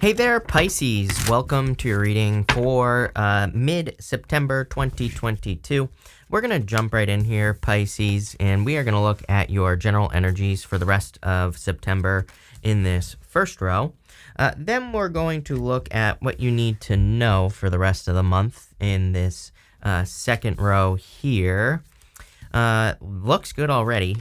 Hey there, Pisces. Welcome to your reading for mid-September 2022. We're going to jump right in here, Pisces, and we are going to look at your general energies for the rest of September in this first row. Then we're going to look at what you need to know for the rest of the month in this second row here. Looks good already.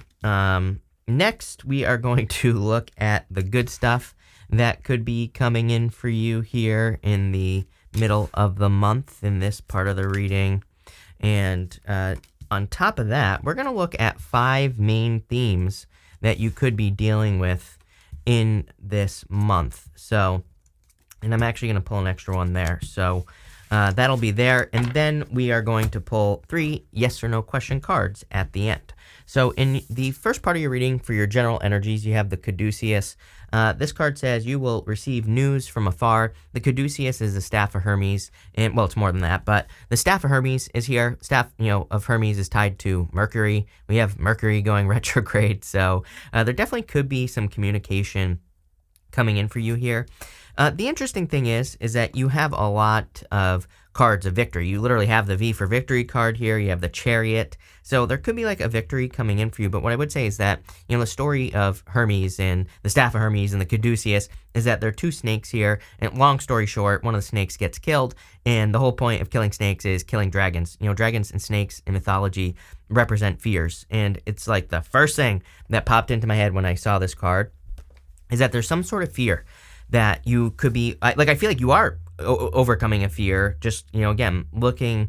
Next, we are going to look at the good stuff that could be coming in for you here in the middle of the month in this part of the reading. And on top of that, we're going to look at 5 main themes that you could be dealing with in this month. So, and I'm actually going to pull an extra one there. So that'll be there. And then we are going to pull 3 yes or no question cards at the end. So in the first part of your reading for your general energies, you have the Caduceus. This card says you will receive news from afar. The Caduceus is the staff of Hermes, and well, it's more than that, but the staff of Hermes is here. Staff, of Hermes is tied to Mercury. We have Mercury going retrograde, so there definitely could be some communication coming in for you here. The interesting thing is that you have a lot of cards of victory. You literally have the V for victory card here. You have the Chariot. So there could be like a victory coming in for you. But what I would say is that, the story of Hermes and the staff of Hermes and the Caduceus is that there are 2 snakes here. And long story short, one of the snakes gets killed. And the whole point of killing snakes is killing dragons. Dragons and snakes in mythology represent fears. And it's like the first thing that popped into my head when I saw this card is that there's some sort of fear that you could be, I feel like you are overcoming a fear, just, again, looking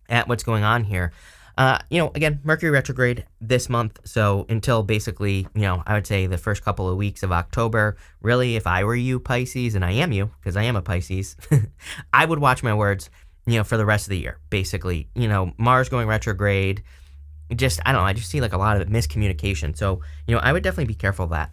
at what's going on here. Again, Mercury retrograde this month, so until basically, I would say the first couple of weeks of October, really, if I were you, Pisces, and I am you, because I am a Pisces, I would watch my words, for the rest of the year, basically. Mars going retrograde, I just see like a lot of miscommunication, so, I would definitely be careful of that.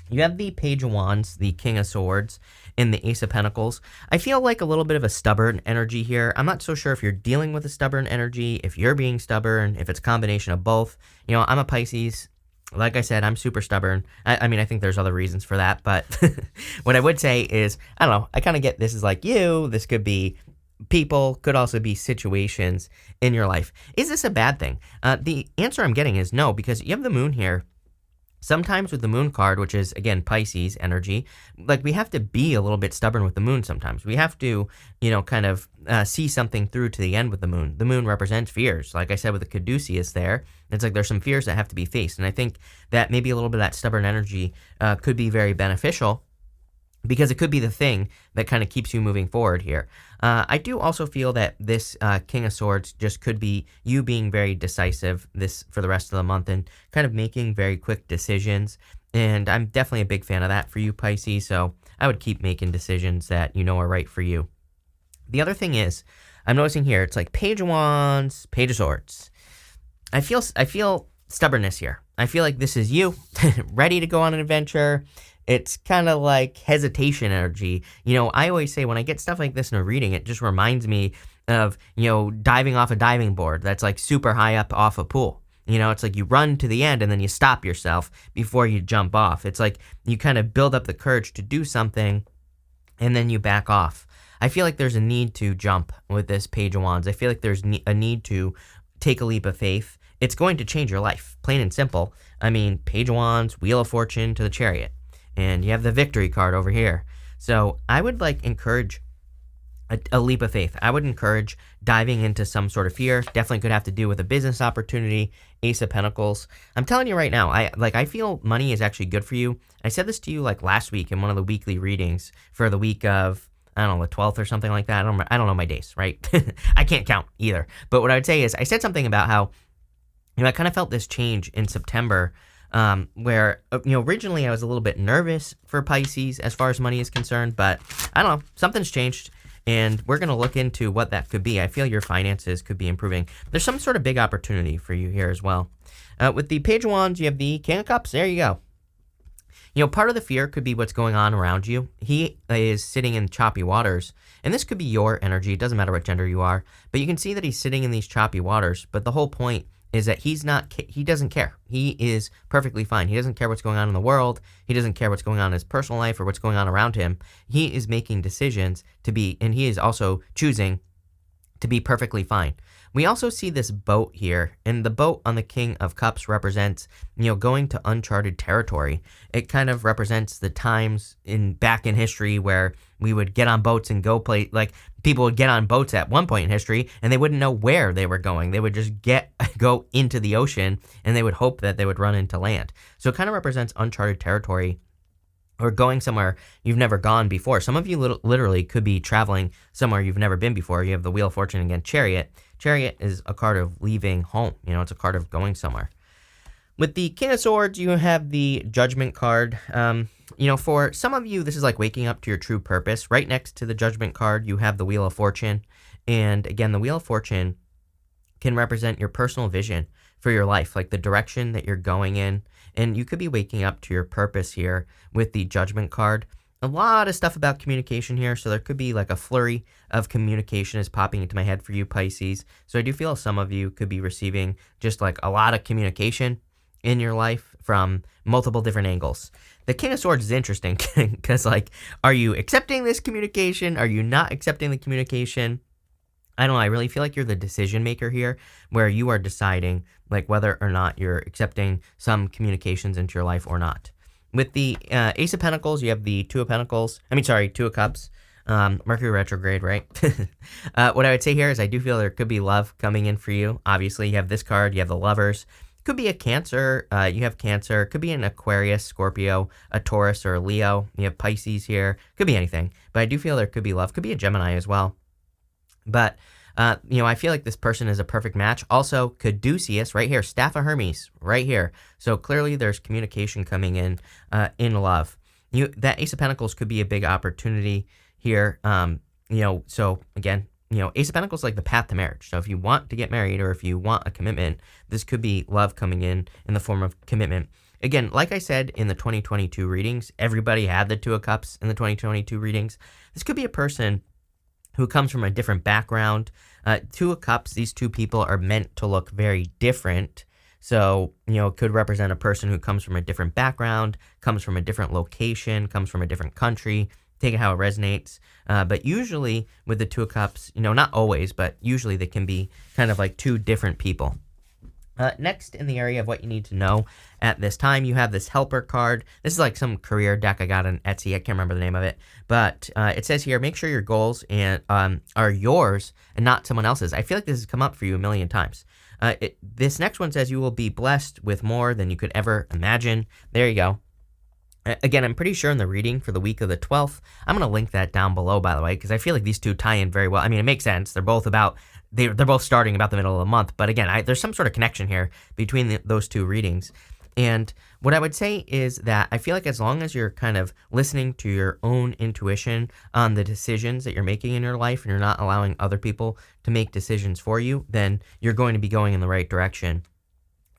You have the Page of Wands, the King of Swords, and the Ace of Pentacles. I feel like a little bit of a stubborn energy here. I'm not so sure if you're dealing with a stubborn energy, if you're being stubborn, if it's a combination of both. I'm a Pisces. Like I said, I'm super stubborn. I think there's other reasons for that, but what I would say is, I kind of get this is like you. This could be people, could also be situations in your life. Is this a bad thing? The answer I'm getting is no, because you have the moon here. Sometimes with the moon card, which is, again, Pisces energy, like we have to be a little bit stubborn with the moon sometimes. We have to, kind of see something through to the end with the moon. The moon represents fears. Like I said with the Caduceus there, it's like there's some fears that have to be faced. And I think that maybe a little bit of that stubborn energy could be very beneficial, because it could be the thing that kind of keeps you moving forward here. I do also feel that this King of Swords just could be you being very decisive this for the rest of the month and kind of making very quick decisions. And I'm definitely a big fan of that for you, Pisces. So I would keep making decisions that are right for you. The other thing is, I'm noticing here, it's like Page of Wands, Page of Swords. I feel stubbornness here. I feel like this is you, ready to go on an adventure. It's kind of like hesitation energy. I always say when I get stuff like this in a reading, it just reminds me of, diving off a diving board that's like super high up off a pool. It's like you run to the end and then you stop yourself before you jump off. It's like you kind of build up the courage to do something and then you back off. I feel like there's a need to jump with this Page of Wands. I feel like there's a need to take a leap of faith. It's going to change your life, plain and simple. Page of Wands, Wheel of Fortune to the Chariot. And you have the victory card over here. So I would encourage a leap of faith. I would encourage diving into some sort of fear. Definitely could have to do with a business opportunity, Ace of Pentacles. I'm telling you right now, I feel money is actually good for you. I said this to you last week in one of the weekly readings for the week of, the 12th or something like that. I don't know my days, right? I can't count either. But what I would say is I said something about how, I kind of felt this change in September where, originally I was a little bit nervous for Pisces as far as money is concerned, but I don't know, something's changed, and we're going to look into what that could be. I feel your finances could be improving. There's some sort of big opportunity for you here as well. With the Page of Wands, you have the King of Cups. There you go. Part of the fear could be what's going on around you. He is sitting in choppy waters, and this could be your energy. It doesn't matter what gender you are, but you can see that he's sitting in these choppy waters, but the whole point is that he doesn't care. He is perfectly fine. He doesn't care what's going on in the world. He doesn't care what's going on in his personal life or what's going on around him. He is making decisions and he is also choosing to be perfectly fine. We also see this boat here, and the boat on the King of Cups represents, going to uncharted territory. It kind of represents the times back in history where we would get on boats and go play, like people would get on boats at one point in history and they wouldn't know where they were going. They would just go into the ocean and they would hope that they would run into land. So it kind of represents uncharted territory, or going somewhere you've never gone before. Some of you literally could be traveling somewhere you've never been before. You have the Wheel of Fortune again, Chariot. Chariot is a card of leaving home. It's a card of going somewhere. With the King of Swords, you have the Judgment card. For some of you, this is like waking up to your true purpose. Right next to the Judgment card, you have the Wheel of Fortune. And again, the Wheel of Fortune can represent your personal vision for your life, like the direction that you're going in. And you could be waking up to your purpose here with the Judgment card. A lot of stuff about communication here, so there could be like a flurry of communication is popping into my head for you, Pisces. So I do feel some of you could be receiving just like a lot of communication in your life from multiple different angles. The King of Swords is interesting because, are you accepting this communication? Are you not accepting the communication? I don't know. I really feel like you're the decision maker here, where you are deciding whether or not you're accepting some communications into your life or not. With the Ace of Pentacles, you have the Two of Cups. Mercury retrograde, right? What I would say here is I do feel there could be love coming in for you. Obviously, you have this card. You have the Lovers. Could be a Cancer. You have Cancer. Could be an Aquarius, Scorpio, a Taurus, or a Leo. You have Pisces here. Could be anything. But I do feel there could be love. Could be a Gemini as well. But, I feel like this person is a perfect match. Also, Caduceus, right here, Staff of Hermes, right here. So clearly there's communication coming in love. That Ace of Pentacles could be a big opportunity here. So again, Ace of Pentacles is like the path to marriage. So if you want to get married or if you want a commitment, this could be love coming in the form of commitment. Again, like I said in the 2022 readings, everybody had the Two of Cups in the 2022 readings. This could be a person who comes from a different background. Two of Cups, these two people are meant to look very different. So, it could represent a person who comes from a different background, comes from a different location, comes from a different country. Take it how it resonates. But usually with the Two of Cups, not always, but usually they can be kind of like two different people. Next, in the area of what you need to know at this time, you have this Helper card. This is like some career deck I got on Etsy. I can't remember the name of it. But it says here, make sure your goals are yours and not someone else's. I feel like this has come up for you a million times. This next one says you will be blessed with more than you could ever imagine. There you go. Again, I'm pretty sure in the reading for the week of the 12th, I'm going to link that down below, by the way, because I feel like these two tie in very well. I mean, it makes sense. They're both starting about the middle of the month. But again, there's some sort of connection here between those two readings. And what I would say is that I feel like as long as you're kind of listening to your own intuition on the decisions that you're making in your life and you're not allowing other people to make decisions for you, then you're going to be going in the right direction.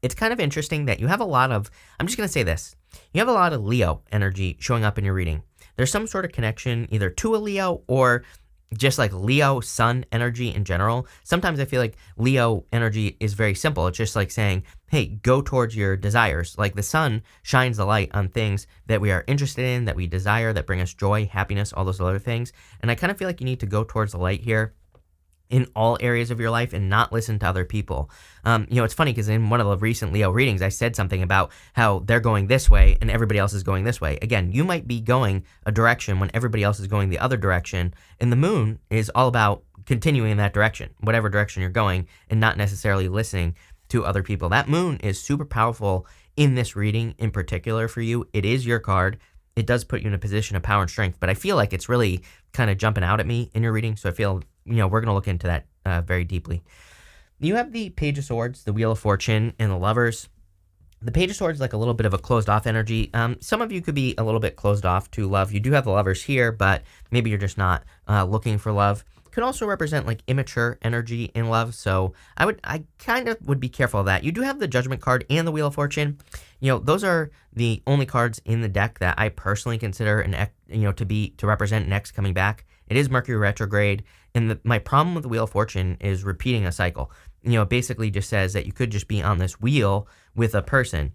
It's kind of interesting that you have a lot of, I'm just going to say this, you have a lot of Leo energy showing up in your reading. There's some sort of connection either to a Leo or just like Leo sun energy in general. Sometimes I feel like Leo energy is very simple. It's just like saying, hey, go towards your desires. Like the sun shines the light on things that we are interested in, that we desire, that bring us joy, happiness, all those other things. And I kind of feel like you need to go towards the light here in all areas of your life and not listen to other people. It's funny because in one of the recent Leo readings, I said something about how they're going this way and everybody else is going this way. Again, you might be going a direction when everybody else is going the other direction, and the moon is all about continuing in that direction, whatever direction you're going, and not necessarily listening to other people. That moon is super powerful in this reading in particular for you. It is your card. It does put you in a position of power and strength, but I feel like it's really kind of jumping out at me in your reading, so I feel we're going to look into that very deeply. You have the Page of Swords, the Wheel of Fortune, and the Lovers. The Page of Swords is like a little bit of a closed off energy. Some of you could be a little bit closed off to love. You do have the Lovers here, but maybe you're just not looking for love. Could also represent like immature energy in love, so I kind of would be careful of that. You do have the Judgment card and the Wheel of Fortune. Those are the only cards in the deck that I personally consider to represent an X coming back. It is Mercury retrograde, and my problem with the Wheel of Fortune is repeating a cycle. basically just says that you could just be on this wheel with a person.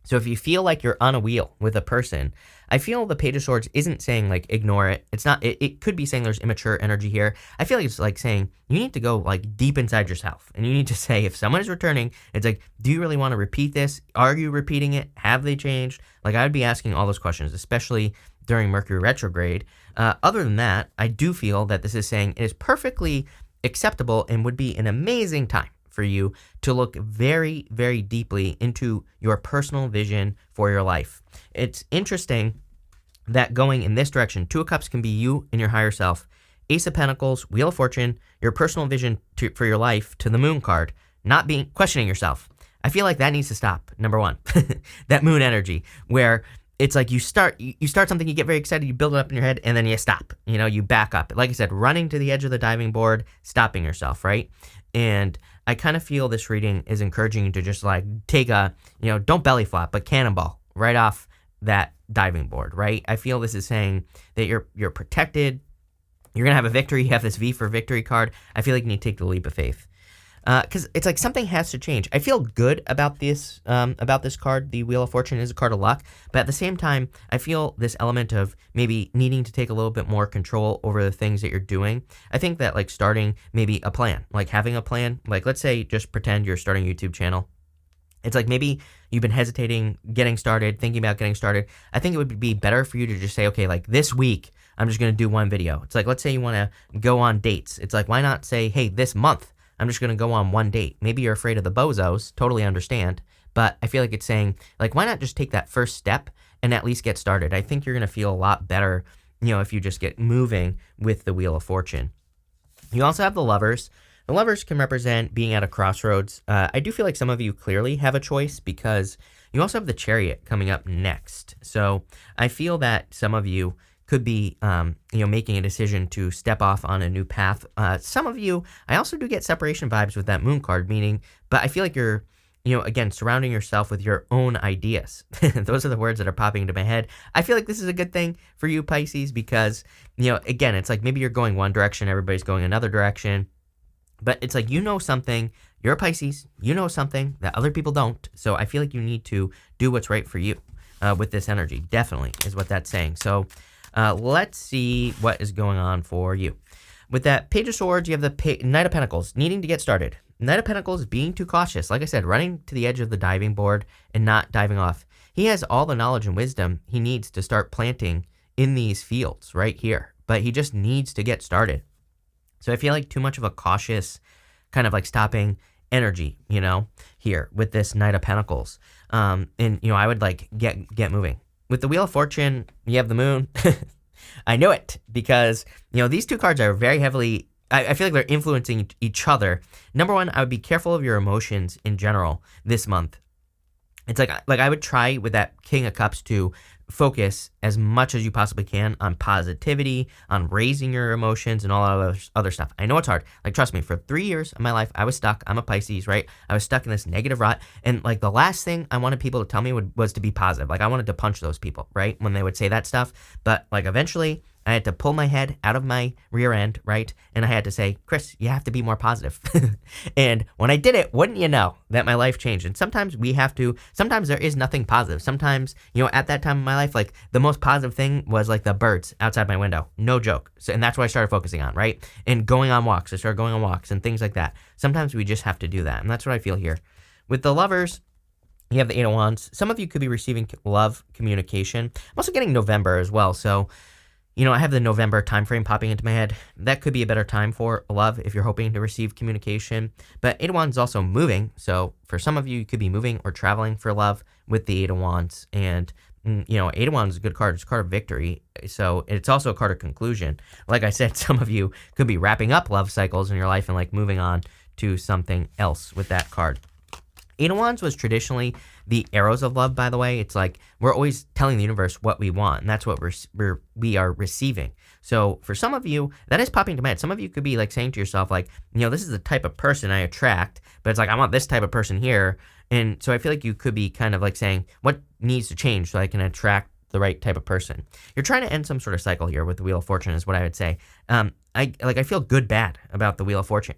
So if you feel like you're on a wheel with a person, I feel the Page of Swords isn't saying like ignore it. It's not, it could be saying there's immature energy here. I feel like it's like saying you need to go like deep inside yourself and you need to say, if someone is returning, it's like, do you really want to repeat this? Are you repeating it? Have they changed? Like I would be asking all those questions, especially during Mercury retrograde. Other than that, I do feel that this is saying it is perfectly acceptable and would be an amazing time for you to look very, very deeply into your personal vision for your life. It's interesting that going in this direction, Two of Cups can be you and your higher self. Ace of Pentacles, Wheel of Fortune, your personal vision for your life to the Moon card, not being questioning yourself. I feel like that needs to stop, number one. That Moon energy, where it's like you start something, you get very excited, you build it up in your head, and then you stop. You back up. Like I said, running to the edge of the diving board, stopping yourself, right? And I kind of feel this reading is encouraging you to just like take a, don't belly flop, but cannonball right off that diving board, right? I feel this is saying that you're protected. You're going to have a victory. You have this V for victory card. I feel like you need to take the leap of faith. Because it's like something has to change. I feel good about this card. The Wheel of Fortune is a card of luck, but at the same time, I feel this element of maybe needing to take a little bit more control over the things that you're doing. I think that like starting maybe a plan, like having a plan, like let's say just pretend you're starting a YouTube channel. It's like maybe you've been hesitating, getting started, thinking about getting started. I think it would be better for you to just say, okay, like this week, I'm just going to do one video. It's like, let's say you want to go on dates. It's like, why not say, hey, this month, I'm just going to go on one date. Maybe you're afraid of the bozos, totally understand, but I feel like it's saying, like, why not just take that first step and at least get started? I think you're going to feel a lot better, if you just get moving with the Wheel of Fortune. You also have the Lovers. The Lovers can represent being at a crossroads. I do feel like some of you clearly have a choice because you also have the Chariot coming up next. So I feel that some of you could be, making a decision to step off on a new path. Some of you, I also do get separation vibes with that Moon card, but I feel like you're, again, surrounding yourself with your own ideas. Those are the words that are popping into my head. I feel like this is a good thing for you, Pisces, because, again, it's like maybe you're going one direction, everybody's going another direction, but it's like, something, you're a Pisces, something that other people don't. So I feel like you need to do what's right for you with this energy. Definitely is what that's saying. So let's see what is going on for you. With that Page of Swords, you have the Knight of Pentacles, needing to get started. Knight of Pentacles being too cautious. Like I said, running to the edge of the diving board and not diving off. He has all the knowledge and wisdom he needs to start planting in these fields right here, but he just needs to get started. So I feel like too much of a cautious kind of like stopping energy, here with this Knight of Pentacles. And, I would like get moving. With the Wheel of Fortune, you have the Moon. I knew it because, these two cards are very heavily, I feel like they're influencing each other. Number one, I would be careful of your emotions in general this month. It's like I would try with that King of Cups to focus as much as you possibly can on positivity, on raising your emotions and all other stuff. I know it's hard. Like, trust me, for 3 years of my life, I was stuck. I'm a Pisces, right? I was stuck in this negative rut. And like the last thing I wanted people to tell me was to be positive. Like I wanted to punch those people, right? When they would say that stuff. But like eventually I had to pull my head out of my rear end, right? And I had to say, Chris, you have to be more positive. And when I did it, wouldn't you know that my life changed? And sometimes sometimes there is nothing positive. Sometimes, at that time in my life, like the most positive thing was like the birds outside my window. No joke. So, and that's what I started focusing on, right? And going on walks. I started going on walks and things like that. Sometimes we just have to do that. And that's what I feel here. With the Lovers, you have the Eight of Wands. Some of you could be receiving love communication. I'm also getting November as well. So, I have the November timeframe popping into my head. That could be a better time for love if you're hoping to receive communication. But Eight of Wands is also moving. So for some of you, you could be moving or traveling for love with the Eight of Wands. And, Eight of Wands is a good card. It's a card of victory. So it's also a card of conclusion. Like I said, some of you could be wrapping up love cycles in your life and like moving on to something else with that card. Eight of Wands was traditionally the arrows of love, by the way. It's like we're always telling the universe what we want, and that's what we are receiving. So for some of you, that is popping to my head. Some of you could be like saying to yourself, like, this is the type of person I attract, but it's like I want this type of person here. And so I feel like you could be kind of like saying, what needs to change so I can attract the right type of person? You're trying to end some sort of cycle here with the Wheel of Fortune is what I would say. I feel good bad about the Wheel of Fortune.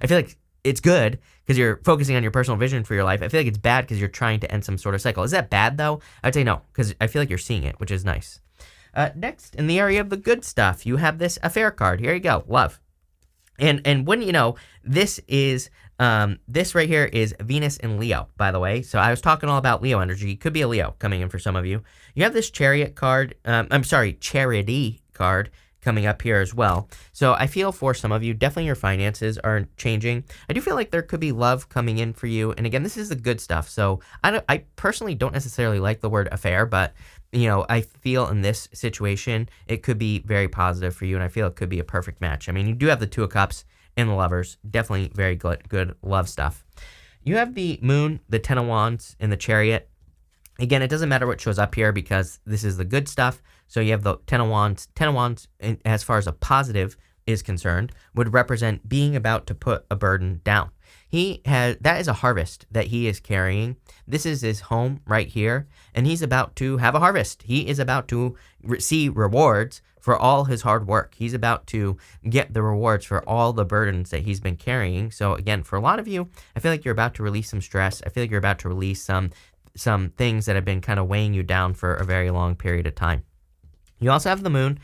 I feel like it's good because you're focusing on your personal vision for your life. I feel like it's bad because you're trying to end some sort of cycle. Is that bad though? I'd say no, because I feel like you're seeing it, which is nice. Next, in the area of the good stuff, you have this affair card. Here you go, love. And wouldn't you know, this right here is Venus in Leo, by the way. So I was talking all about Leo energy. Could be a Leo coming in for some of you. You have this Chariot card. Charity card coming up here as well. So I feel for some of you, definitely your finances are changing. I do feel like there could be love coming in for you. And again, this is the good stuff. So I personally don't necessarily like the word affair, but I feel in this situation, it could be very positive for you. And I feel it could be a perfect match. I mean, you do have the Two of Cups and the Lovers. Definitely very good love stuff. You have the Moon, the Ten of Wands, and the Chariot. Again, it doesn't matter what shows up here because this is the good stuff. So you have the Ten of Wands. Ten of Wands, as far as a positive is concerned, would represent being about to put a burden down. That is a harvest that he is carrying. This is his home right here, and he's about to have a harvest. He is about to receive rewards for all his hard work. He's about to get the rewards for all the burdens that he's been carrying. So again, for a lot of you, I feel like you're about to release some stress. I feel like you're about to release some things that have been kind of weighing you down for a very long period of time. You also have the Moon.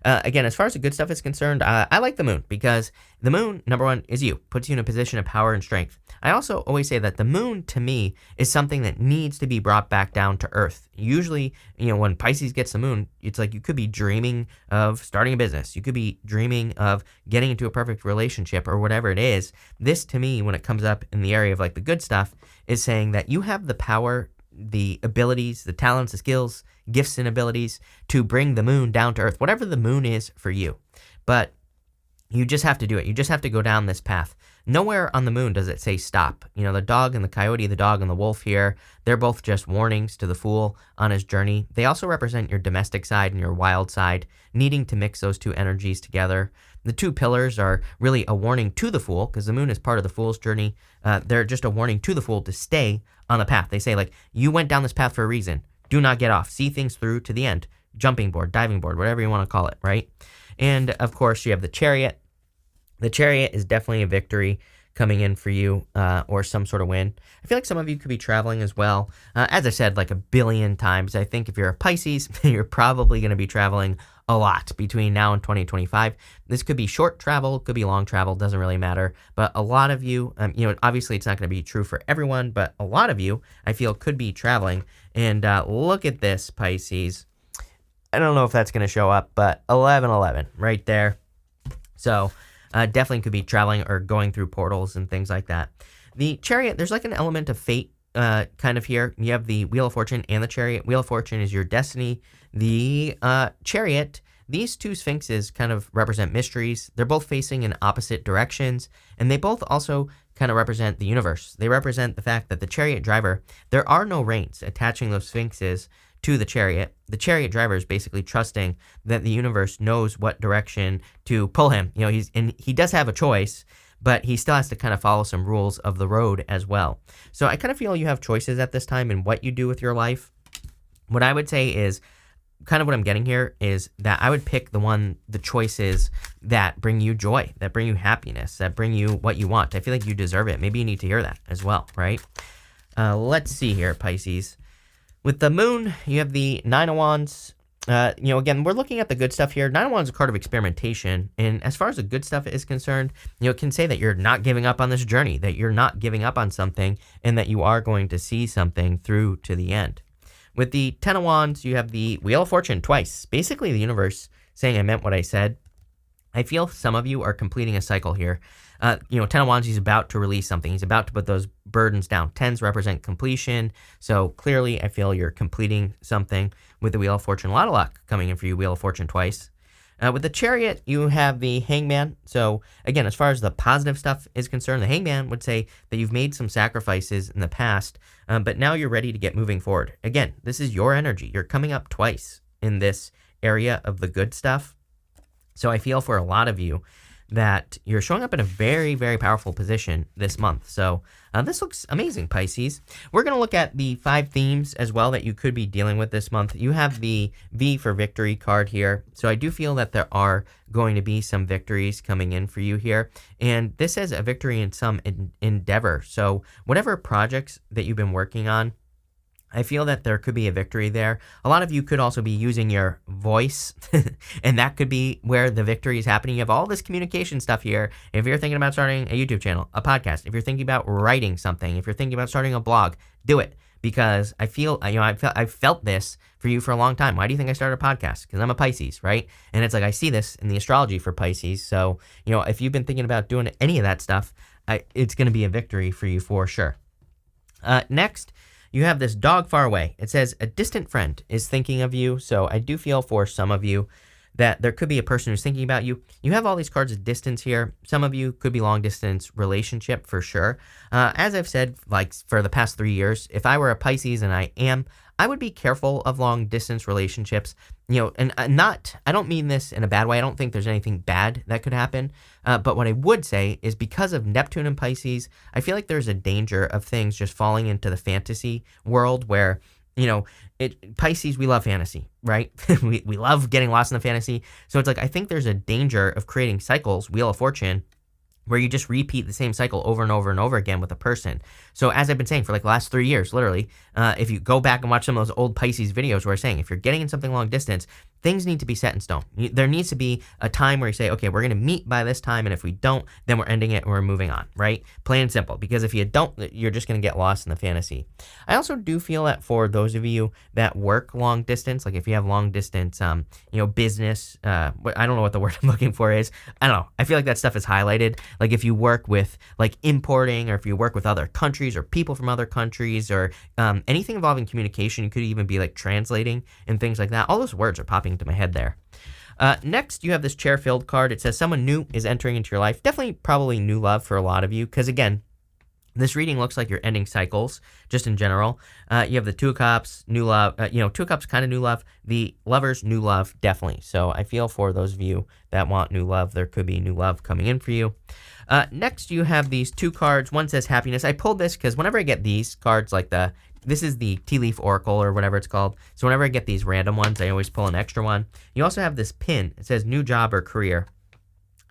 Again, as far as the good stuff is concerned, I like the Moon because the Moon, number one, is you. Puts you in a position of power and strength. I also always say that the Moon, to me, is something that needs to be brought back down to Earth. Usually, when Pisces gets the Moon, it's like you could be dreaming of starting a business. You could be dreaming of getting into a perfect relationship or whatever it is. This, to me, when it comes up in the area of like the good stuff, is saying that you have the power, the abilities, the talents, the skills, gifts and abilities to bring the Moon down to Earth, whatever the Moon is for you. But you just have to do it. You just have to go down this path. Nowhere on the Moon does it say stop. The dog and the coyote, the dog and the wolf here, they're both just warnings to the Fool on his journey. They also represent your domestic side and your wild side, needing to mix those two energies together. The two pillars are really a warning to the Fool, because the Moon is part of the Fool's journey. They're just a warning to the Fool to stay on the path. They say, like, you went down this path for a reason. Do not get off. See things through to the end. Jumping board, diving board, whatever you want to call it, right? And, of course, you have the Chariot. The Chariot is definitely a victory coming in for you, or some sort of win. I feel like some of you could be traveling as well. As I said like a billion times, I think if you're a Pisces, you're probably going to be traveling a lot between now and 2025. This could be short travel, could be long travel, doesn't really matter. But a lot of you, obviously it's not going to be true for everyone, but a lot of you, I feel, could be traveling. And look at this, Pisces. I don't know if that's going to show up, but 1111 right there. So definitely could be traveling or going through portals and things like that. The Chariot, there's like an element of fate kind of here. You have the Wheel of Fortune and the Chariot. Wheel of Fortune is your destiny. The Chariot, these two sphinxes kind of represent mysteries. They're both facing in opposite directions, and they both also kind of represent the universe. They represent the fact that the Chariot driver, there are no reins attaching those sphinxes to the Chariot. The Chariot driver is basically trusting that the universe knows what direction to pull him. He does have a choice, but he still has to kind of follow some rules of the road as well. So I kind of feel you have choices at this time in what you do with your life. What I would say is, kind of what I'm getting here is that I would pick the choices that bring you joy, that bring you happiness, that bring you what you want. I feel like you deserve it. Maybe you need to hear that as well, right? Let's see here, Pisces. With the Moon, you have the Nine of Wands. Again, we're looking at the good stuff here. Nine of Wands is a card of experimentation. And as far as the good stuff is concerned, it can say that you're not giving up on this journey, that you're not giving up on something, and that you are going to see something through to the end. With the Ten of Wands, you have the Wheel of Fortune twice. Basically, the universe saying I meant what I said. I feel some of you are completing a cycle here. Ten of Wands, he's about to release something. He's about to put those burdens down. Tens represent completion. So clearly, I feel you're completing something with the Wheel of Fortune. A lot of luck coming in for you, Wheel of Fortune twice. With the Chariot, you have the Hangman. So again, as far as the positive stuff is concerned, the Hangman would say that you've made some sacrifices in the past, but now you're ready to get moving forward. Again, this is your energy. You're coming up twice in this area of the good stuff. So I feel for a lot of you that you're showing up in a very, very powerful position this month. So this looks amazing, Pisces. We're going to look at the 5 themes as well that you could be dealing with this month. You have the V for victory card here. So I do feel that there are going to be some victories coming in for you here. And this is a victory in some endeavor. So whatever projects that you've been working on, I feel that there could be a victory there. A lot of you could also be using your voice, and that could be where the victory is happening. You have all this communication stuff here. If you're thinking about starting a YouTube channel, a podcast, if you're thinking about writing something, if you're thinking about starting a blog, do it. Because I feel, I've felt this for you for a long time. Why do you think I started a podcast? Because I'm a Pisces, right? And it's like I see this in the astrology for Pisces. So, if you've been thinking about doing any of that stuff, it's going to be a victory for you for sure. Next, you have this dog far away. It says a distant friend is thinking of you. So I do feel for some of you that there could be a person who's thinking about you. You have all these cards of distance here. Some of you could be long distance relationship for sure. As I've said, like for the past 3 years, if I were a Pisces, and I would be careful of long distance relationships, and I don't mean this in a bad way. I don't think there's anything bad that could happen. But what I would say is because of Neptune and Pisces, I feel like there's a danger of things just falling into the fantasy world where, Pisces, we love fantasy, right? we love getting lost in the fantasy. So it's like, I think there's a danger of creating cycles, Wheel of Fortune, where you just repeat the same cycle over and over and over again with a person. So as I've been saying for like the last 3 years, literally, if you go back and watch some of those old Pisces videos where I'm saying, if you're getting in something long distance, things need to be set in stone. There needs to be a time where you say, okay, we're going to meet by this time. And if we don't, then we're ending it and we're moving on, right? Plain and simple. Because if you don't, you're just going to get lost in the fantasy. I also do feel that for those of you that work long distance, like if you have long distance, business, I don't know what the word I'm looking for is. I don't know. I feel like that stuff is highlighted. Like if you work with like importing, or if you work with other countries or people from other countries, or anything involving communication, you could even be like translating and things like that. All those words are popping into my head there. Next, you have this chair-filled card. It says someone new is entering into your life. Definitely probably new love for a lot of you, because again, this reading looks like you're ending cycles just in general. You have the Two of Cups, new love, Two of Cups, kind of new love. The Lovers, new love, definitely. So I feel for those of you that want new love, there could be new love coming in for you. Next, you have these 2 cards. One says happiness. I pulled this because whenever I get these cards, like this is the Tea Leaf Oracle or whatever it's called. So whenever I get these random ones, I always pull an extra one. You also have this pin. It says new job or career.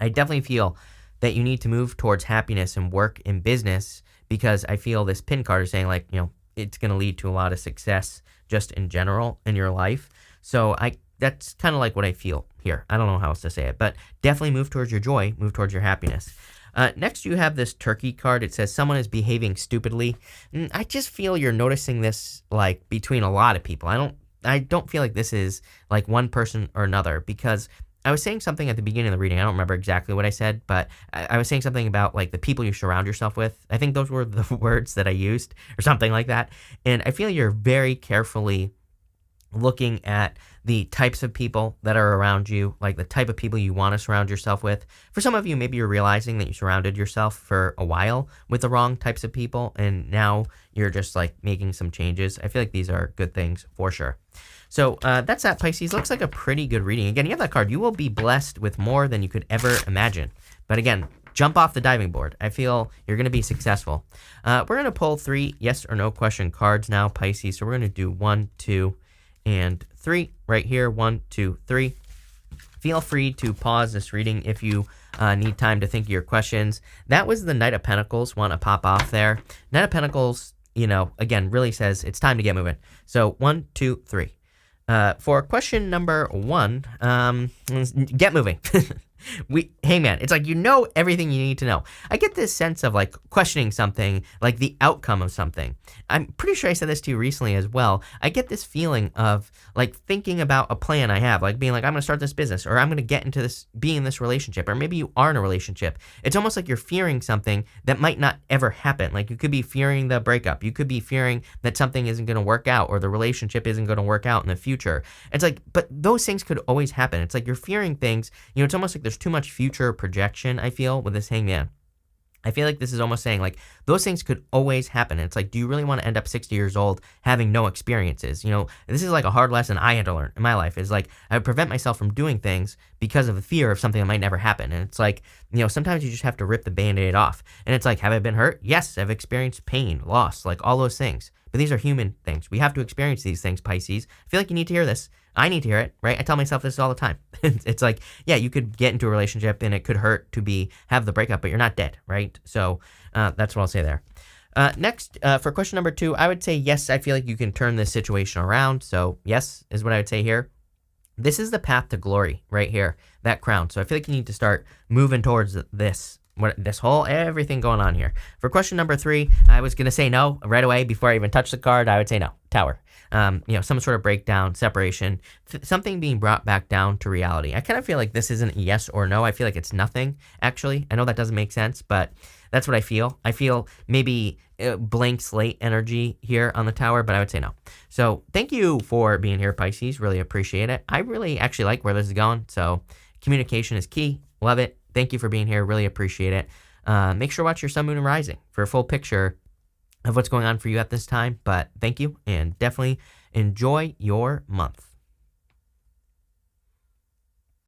I definitely feel that you need to move towards happiness and work in business, because I feel this pin card is saying like, it's going to lead to a lot of success just in general in your life. So that's kind of like what I feel here. I don't know how else to say it, but definitely move towards your joy, move towards your happiness. Next, you have this Turkey card. It says someone is behaving stupidly. I just feel you're noticing this like between a lot of people. I don't feel like this is like one person or another, because I was saying something at the beginning of the reading. I don't remember exactly what I said, but I was saying something about like the people you surround yourself with. I think those were the words that I used or something like that. And I feel you're very carefully looking at the types of people that are around you, like the type of people you want to surround yourself with. For some of you, maybe you're realizing that you surrounded yourself for a while with the wrong types of people, and now you're just like making some changes. I feel like these are good things for sure. So that's that, Pisces. Looks like a pretty good reading. Again, you have that card. You will be blessed with more than you could ever imagine. But again, jump off the diving board. I feel you're going to be successful. We're going to pull 3 yes or no question cards now, Pisces. So we're going to do 1, 2, and 3 right here. 1, 2, 3. Feel free to pause this reading if you need time to think of your questions. That was the Knight of Pentacles. Want to pop off there. Knight of Pentacles, again, really says it's time to get moving. So 1, 2, 3. For question number 1, get moving. Hey man, it's like everything you need to know. I get this sense of like questioning something, like the outcome of something. I'm pretty sure I said this to you recently as well. I get this feeling of like thinking about a plan I have, like being like, I'm going to start this business, or I'm going to get into this, be in this relationship, or maybe you are in a relationship. It's almost like you're fearing something that might not ever happen. Like you could be fearing the breakup. You could be fearing that something isn't going to work out, or the relationship isn't going to work out in the future. It's like, but those things could always happen. It's like you're fearing things, it's almost like there's too much future projection, I feel, with this Hangman. I feel like this is almost saying like those things could always happen. It's like, do you really want to end up 60 years old having no experiences? You know, this is like a hard lesson I had to learn in my life. Is like I would prevent myself from doing things because of the fear of something that might never happen. And it's like, you know, sometimes you just have to rip the Band-Aid off. And it's like, have I been hurt? Yes, I've experienced pain, loss, like all those things. But these are human things. We have to experience these things, Pisces. I feel like you need to hear this. I need to hear it, right? I tell myself this all the time. It's like, yeah, you could get into a relationship and it could hurt to have the breakup, but you're not dead, right? So that's what I'll say there. Next, for question number 2, I would say yes, I feel like you can turn this situation around. So yes is what I would say here. This is the path to glory right here, that crown. So I feel like you need to start moving towards everything going on here. For question number 3, I was going to say no right away before I even touch the card. I would say no, Tower. You know, some sort of breakdown, separation, something being brought back down to reality. I kind of feel like this isn't yes or no. I feel like it's nothing, actually. I know that doesn't make sense, but that's what I feel. I feel maybe blank slate energy here on the Tower, but I would say no. So thank you for being here, Pisces. Really appreciate it. I really actually like where this is going. So communication is key. Love it. Thank you for being here. Really appreciate it. Make sure to watch your sun, moon, and rising for a full picture of what's going on for you at this time. But thank you, and definitely enjoy your month.